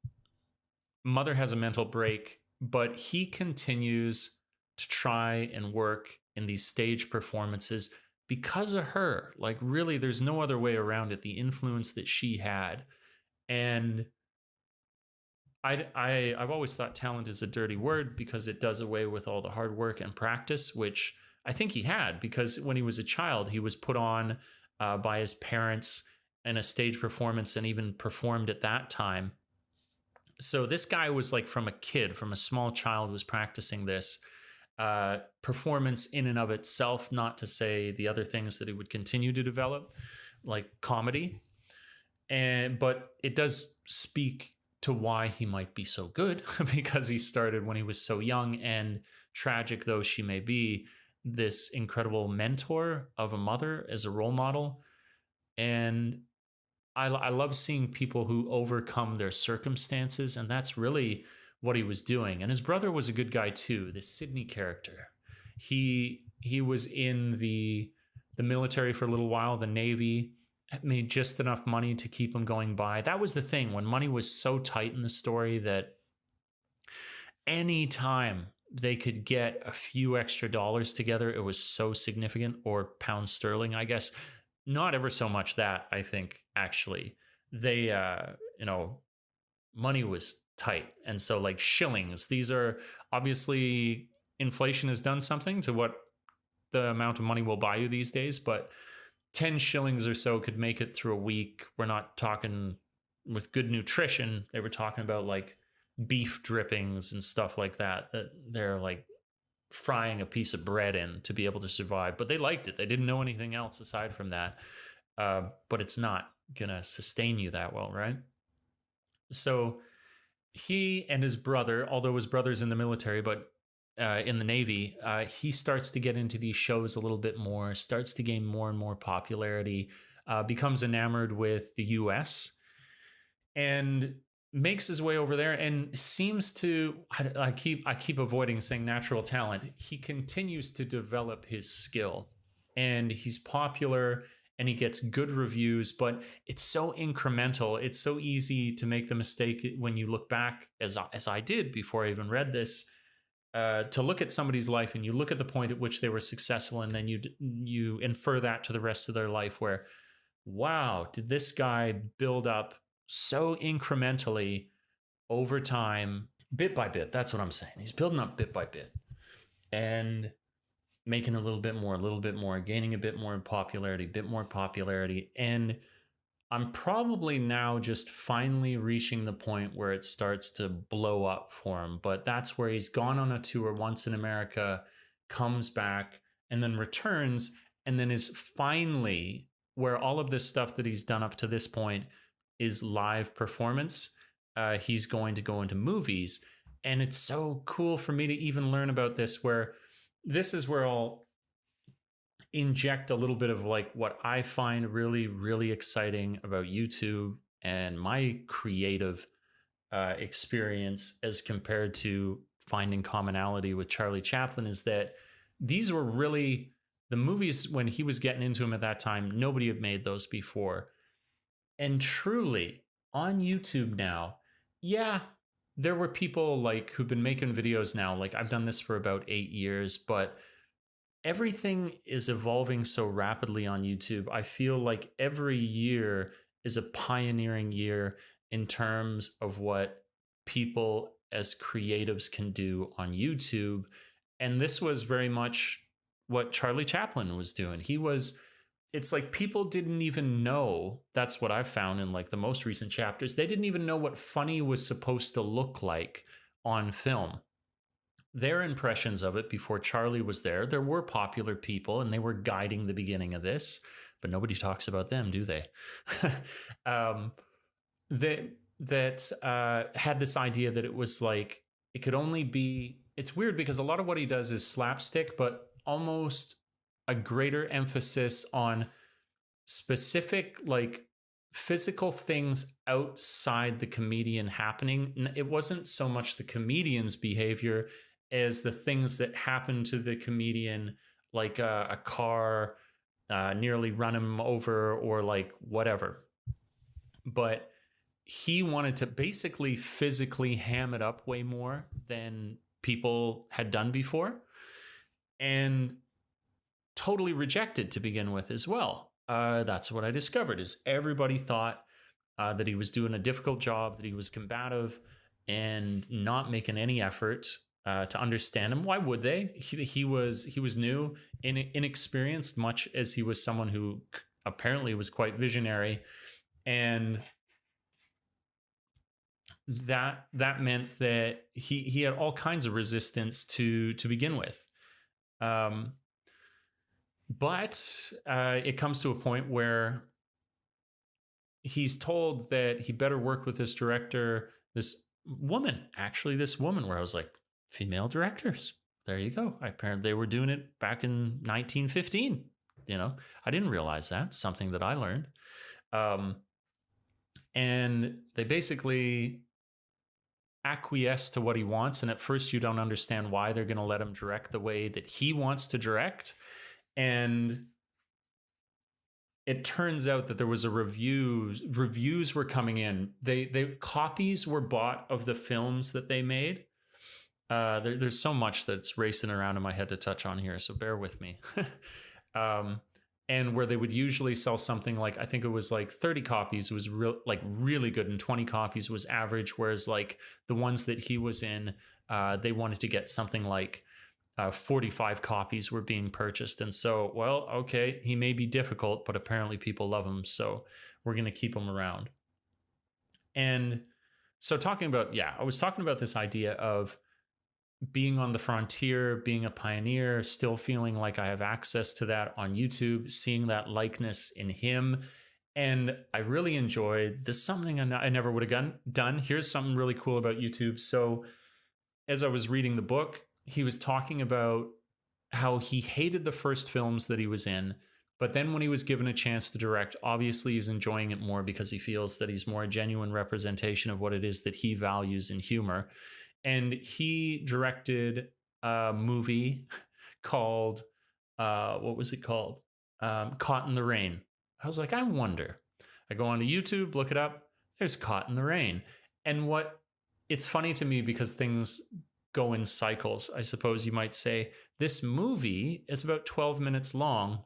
mother has a mental break, but he continues to try and work in these stage performances because of her. Like, really, there's no other way around it. The influence that she had. And I've always thought talent is a dirty word because it does away with all the hard work and practice, which I think he had, because when he was a child, he was put on by his parents in a stage performance and even performed at that time. So this guy was like from a small child, was practicing this performance in and of itself, not to say the other things that he would continue to develop, like comedy. But it does speak to why he might be so good, because he started when he was so young, and tragic though she may be, this incredible mentor of a mother as a role model. And I love seeing people who overcome their circumstances, and that's really what he was doing. And his brother was a good guy too, the Sidney character. He was in the military for a little while, the Navy, made just enough money to keep him going by. That was the thing, when money was so tight in the story that any time they could get a few extra dollars together, it was so significant, or pound sterling, I guess. Not ever so much that, I think, actually. They, money was tight. And so, like, shillings, these are obviously, inflation has done something to what the amount of money will buy you these days, but 10 shillings or so could make it through a week. We're not talking with good nutrition. They were talking about like beef drippings and stuff like that they're like frying a piece of bread in to be able to survive. But they liked it. They didn't know anything else aside from that. But it's not going to sustain you that well, right? So he and his brother, although his brother's in the military, but in the Navy, he starts to get into these shows a little bit more, starts to gain more and more popularity, becomes enamored with the US, and makes his way over there, and seems to, I keep avoiding saying natural talent. He continues to develop his skill, and he's popular, and he gets good reviews, but it's so incremental. It's so easy to make the mistake when you look back, as I did before I even read this, to look at somebody's life and you look at the point at which they were successful, and then you infer that to the rest of their life, where, wow, did this guy build up so incrementally over time, bit by bit. That's what I'm saying. He's building up bit by bit and making a little bit more, gaining a bit more popularity. And I'm probably now just finally reaching the point where it starts to blow up for him. But that's where he's gone on a tour once in America, comes back, and then returns, and then is finally where all of this stuff that he's done up to this point is live performance. He's going to go into movies. And it's so cool for me to even learn about this, where this is where I'll inject a little bit of like what I find really, really exciting about YouTube and my creative experience as compared to finding commonality with Charlie Chaplin, is that these were really the movies when he was getting into them at that time. Nobody had made those before. And truly, on YouTube now, yeah, there were people like who've been making videos now. Like, I've done this for about 8 years, but everything is evolving so rapidly on YouTube. I feel like every year is a pioneering year in terms of what people as creatives can do on YouTube. And this was very much what Charlie Chaplin was doing. It's like people didn't even know. That's what I've found in like the most recent chapters. They didn't even know what funny was supposed to look like on film. Their impressions of it before Charlie was there were popular people and they were guiding the beginning of this, but nobody talks about them, do they? um, that had this idea that it was like, it could only be, it's weird because a lot of what he does is slapstick, but almost a greater emphasis on specific, like, physical things outside the comedian happening. It wasn't so much the comedian's behavior as the things that happen to the comedian, like a car nearly run him over or like whatever. But he wanted to basically physically ham it up way more than people had done before, and totally rejected to begin with as well. That's what I discovered, is everybody thought that he was doing a difficult job, that he was combative and not making any effort to understand him. Why would they? He was new, inexperienced, much as he was someone who apparently was quite visionary, and that meant that he had all kinds of resistance to begin with. But it comes to a point where he's told that he better work with this director, this woman, where I was like, female directors. There you go. Apparently they were doing it back in 1915. I didn't realize that. Something that I learned. And they basically acquiesce to what he wants. And at first you don't understand why they're going to let him direct the way that he wants to direct. And it turns out that there was a reviews were coming in. They copies were bought of the films that they made. There's so much that's racing around in my head to touch on here, so bear with me. And where they would usually sell something like, I think it was like 30 copies was really good, and 20 copies was average. Whereas like the ones that he was in, they wanted to get something like 45 copies were being purchased. And so, well, okay, he may be difficult, but apparently people love him, so we're going to keep him around. And so I was talking about this idea of being on the frontier, being a pioneer, still feeling like I have access to that on YouTube, seeing that likeness in him. And I really enjoyed this. Something I never would have done. Here's something really cool about YouTube. So as I was reading the book, he was talking about how he hated the first films that he was in, but then when he was given a chance to direct, obviously he's enjoying it more because he feels that he's more a genuine representation of what it is that he values in humor. And he directed a movie called, what was it called? Caught in the Rain. I was like, I wonder. I go onto YouTube, look it up. There's Caught in the Rain. And it's funny to me because things go in cycles, I suppose you might say. This movie is about 12 minutes long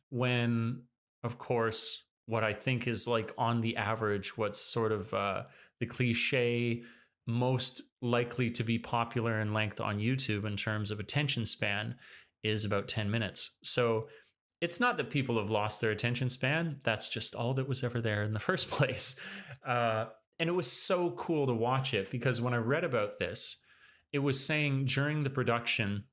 when, of course, what I think is like on the average, what's sort of the cliche most likely to be popular in length on YouTube in terms of attention span is about 10 minutes. So it's not that people have lost their attention span. That's just all that was ever there in the first place. And it was so cool to watch it because when I read about this, it was saying during the production,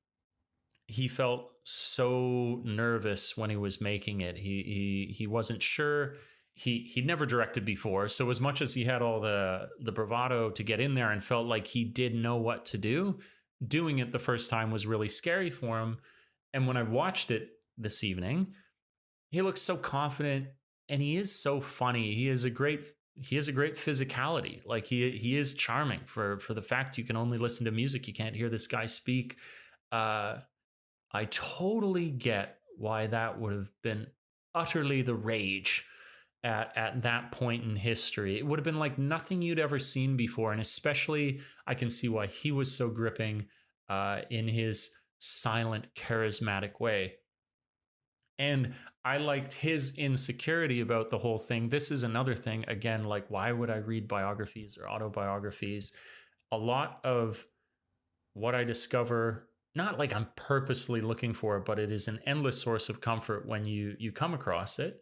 he felt so nervous when he was making it. He wasn't sure. He'd never directed before. So as much as he had all the bravado to get in there and felt like he did know what to do, doing it the first time was really scary for him. And when I watched it this evening, he looks so confident and he is so funny. He has a great physicality. Like he is charming for the fact you can only listen to music. You can't hear this guy speak. I totally get why that would have been utterly the rage at that point in history. It would have been like nothing you'd ever seen before. And especially I can see why he was so gripping in his silent, charismatic way. And I liked his insecurity about the whole thing. This is another thing, again, like why would I read biographies or autobiographies? A lot of what I discover, not like I'm purposely looking for it, but it is an endless source of comfort when you come across it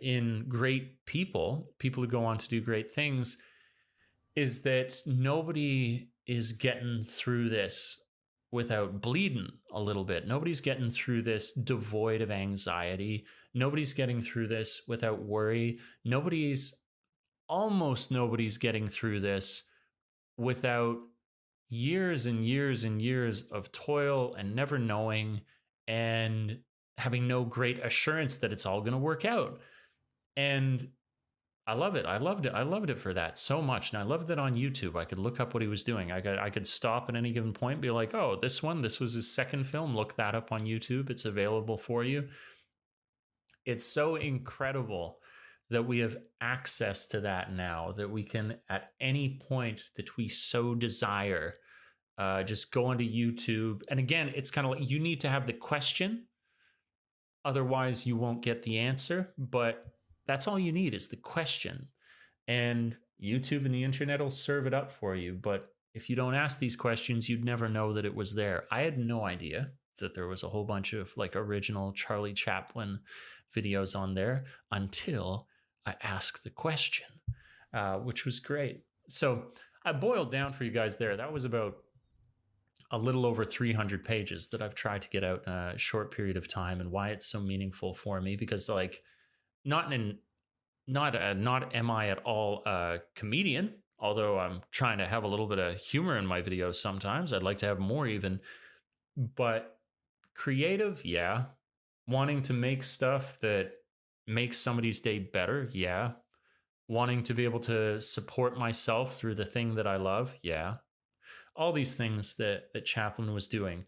in great people who go on to do great things, is that nobody is getting through this without bleeding a little bit. Nobody's getting through this devoid of anxiety. Nobody's getting through this without worry. Almost nobody's getting through this without years and years and years of toil and never knowing and having no great assurance that it's all going to work out. And I love it. I loved it. I loved it for that so much. And I loved that on YouTube. I could look up what he was doing. I could stop at any given point and be like, oh, this was his second film. Look that up on YouTube. It's available for you. It's so incredible that we have access to that now, that we can, at any point that we so desire, just go onto YouTube. And again, it's kind of like, you need to have the question. Otherwise, you won't get the answer. But that's all you need, is the question. And YouTube and the internet will serve it up for you. But if you don't ask these questions, you'd never know that it was there. I had no idea that there was a whole bunch of like original Charlie Chaplin videos on there until I asked the question, which was great. So I boiled down for you guys there. That was about a little over 300 pages that I've tried to get out in a short period of time, and why it's so meaningful for me. Because like, not am I at all a comedian, although I'm trying to have a little bit of humor in my videos sometimes. I'd like to have more even. But creative, yeah. Wanting to make stuff that makes somebody's day better, yeah. Wanting to be able to support myself through the thing that I love, yeah. All these things that Chaplin was doing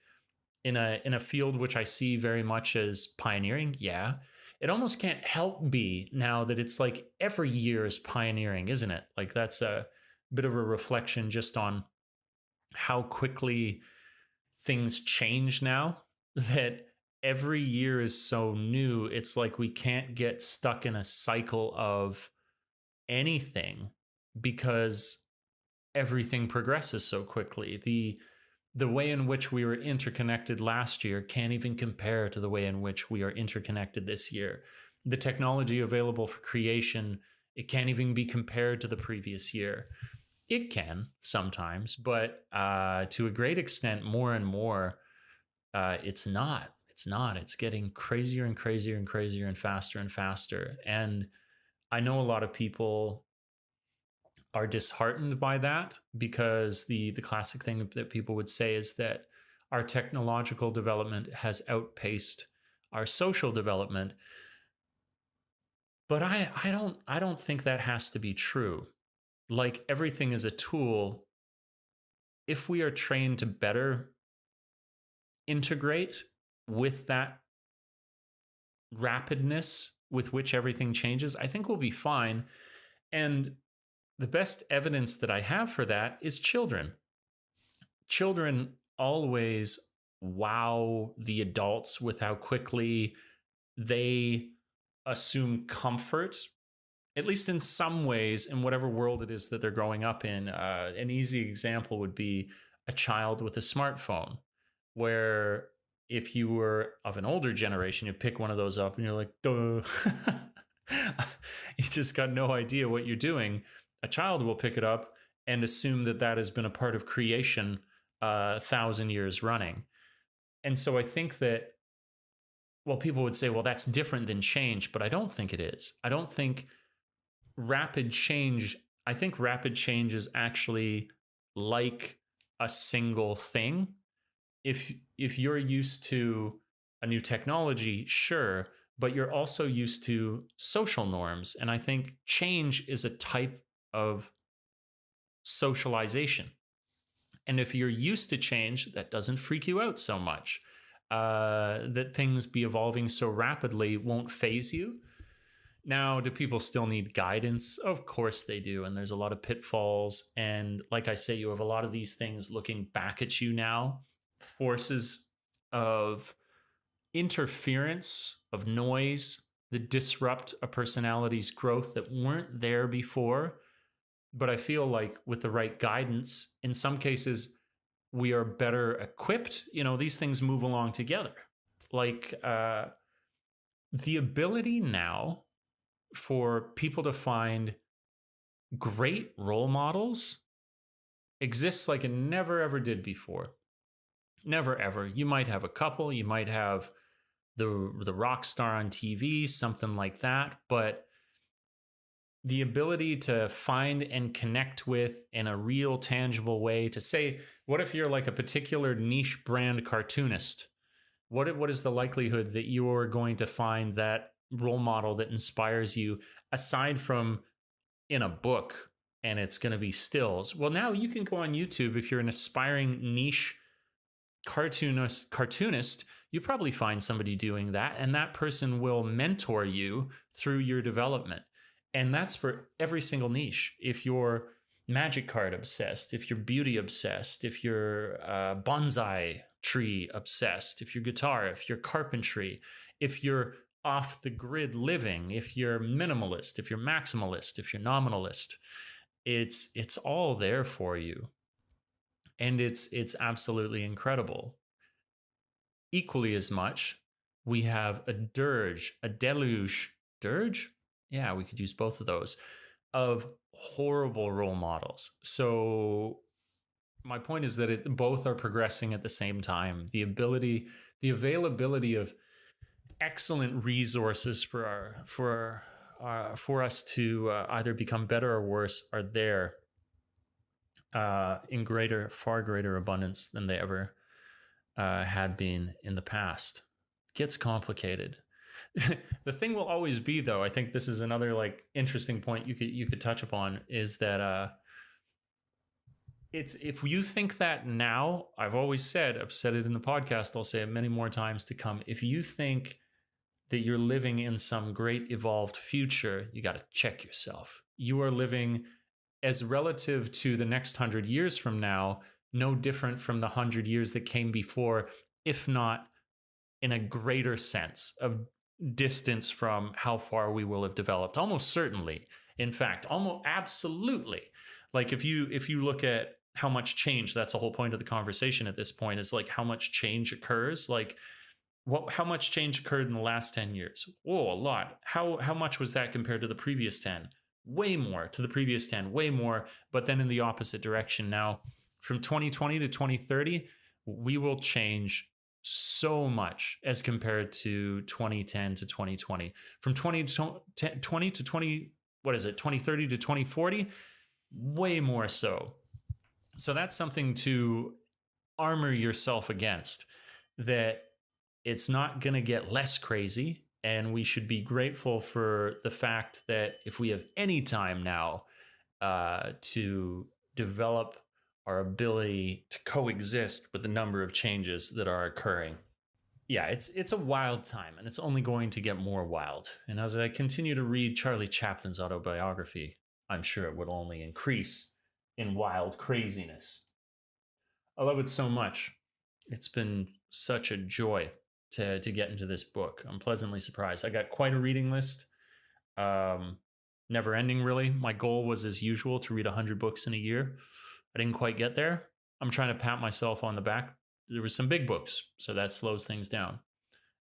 in a field which I see very much as pioneering, yeah. It almost can't help be now that it's like every year is pioneering, isn't it? Like, that's a bit of a reflection just on how quickly things change now, that every year is so new. It's like we can't get stuck in a cycle of anything because everything progresses so quickly. The way in which we were interconnected last year can't even compare to the way in which we are interconnected this year. The technology available for creation, it can't even be compared to the previous year. It can sometimes, but to a great extent, more and more, it's not. It's not. It's getting crazier and crazier and crazier and faster. And I know a lot of people are disheartened by that, because the classic thing that people would say is that our technological development has outpaced our social development. But I don't think that has to be true. Like, everything is a tool. If we are trained to better integrate with that rapidness with which everything changes, I think we'll be fine. And the best evidence that I have for that is children. Children always wow the adults with how quickly they assume comfort, at least in some ways, in whatever world it is that they're growing up in. An easy example would be a child with a smartphone, where if you were of an older generation, you pick one of those up and you're like, duh. You just got no idea what you're doing. A child will pick it up and assume that that has been a part of creation 1,000 years running. And so I think that, well, people would say, well, that's different than change, but I don't think it is. I don't think rapid change, I think rapid change is actually like a single thing. If you're used to a new technology, sure, but you're also used to social norms. And I think change is a type of socialization. And if you're used to change, that doesn't freak you out so much. That things be evolving so rapidly won't faze you. Now, do people still need guidance? Of course they do. And there's a lot of pitfalls. And like I say, you have a lot of these things looking back at you now, forces of interference, of noise that disrupt a personality's growth that weren't there before. But I feel like with the right guidance, in some cases, we are better equipped. These things move along together. Like the ability now for people to find great role models exists like it never ever did before. Never ever. You might have a couple, you might have the rock star on TV, something like that, but the ability to find and connect with in a real tangible way, to say, what if you're like a particular niche brand cartoonist? What is the likelihood that you're going to find that role model that inspires you, aside from in a book and it's going to be stills? Well, now you can go on YouTube. If you're an aspiring niche cartoonist, you probably find somebody doing that, and that person will mentor you through your development. And that's for every single niche. If you're magic card obsessed, if you're beauty obsessed, if you're bonsai tree obsessed, if you're guitar, if you're carpentry, if you're off the grid living, if you're minimalist, if you're maximalist, if you're nominalist, it's all there for you. And it's absolutely incredible. Equally as much, we have a deluge. Yeah, we could use both of those, of horrible role models. So my point is that both are progressing at the same time. The availability of excellent resources for us to either become better or worse are there in far greater abundance than they ever had been in the past. It gets complicated. The thing will always be, though, I think this is another like interesting point you could touch upon, is that it's, if you think that now, I've said it in the podcast, I'll say it many more times to come, if you think that you're living in some great evolved future, you got to check yourself. You are living, as relative to the next 100 years from now, no different from the 100 years that came before, if not in a greater sense of distance from how far we will have developed. Almost certainly. In fact, almost absolutely. Like if you look at how much change, that's the whole point of the conversation at this point, is like how much change occurs. Like how much change occurred in the last 10 years? Oh, a lot. How much was that compared to the previous 10? Way more to the previous 10, way more, but then in the opposite direction. Now, from 2020 to 2030, we will change so much as compared to 2010 to 2020. From 2020 to 2030 to 2040, way more so. So that's something to armor yourself against, that it's not going to get less crazy. And we should be grateful for the fact that if we have any time now to develop our ability to coexist with the number of changes that are occurring. Yeah, it's a wild time, and it's only going to get more wild. And as I continue to read Charlie Chaplin's autobiography, I'm sure it will only increase in wild craziness. I love it so much. It's been such a joy to get into this book. I'm pleasantly surprised. I got quite a reading list. Never ending, really. My goal was, as usual, to read 100 books in a year. I didn't quite get there. I'm trying to pat myself on the back. There were some big books, so that slows things down.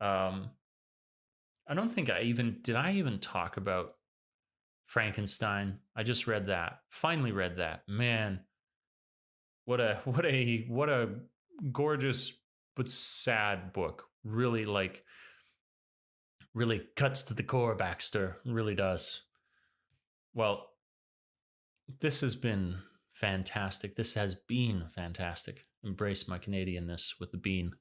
I don't think I even talk about Frankenstein. I just read that. Finally read that. Man, what a gorgeous but sad book. Really cuts to the core, Baxter. Really does. Well, this has been fantastic. This has been fantastic. Embrace my Canadianness with the bean.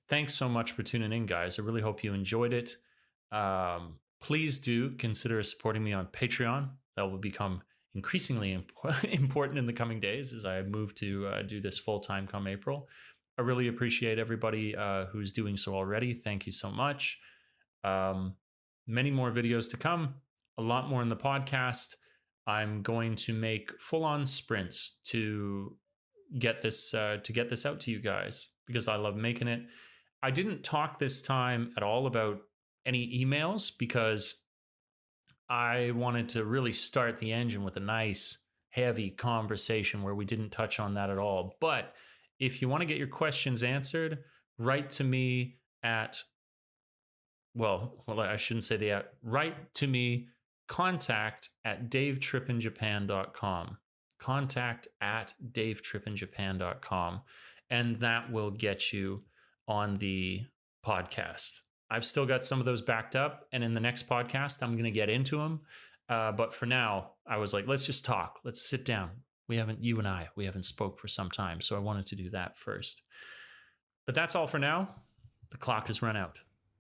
Thanks so much for tuning in, guys. I really hope you enjoyed it. Please do consider supporting me on Patreon. That will become increasingly important in the coming days as I move to do this full-time come April. I really appreciate everybody who's doing so already. Thank you so much. Many more videos to come. A lot more in the podcast. I'm going to make full-on sprints to get this out to you guys, because I love making it. I didn't talk this time at all about any emails, because I wanted to really start the engine with a nice heavy conversation where we didn't touch on that at all. But if you want to get your questions answered, write to me at, well, I shouldn't say the at, write to me, contact at davetrippinjapan.com. Contact at davetrippinjapan.com. And that will get you on the podcast. I've still got some of those backed up. And in the next podcast, I'm going to get into them. But for now, I was like, let's just talk. Let's sit down. You and I haven't spoke for some time. So I wanted to do that first. But that's all for now. The clock has run out.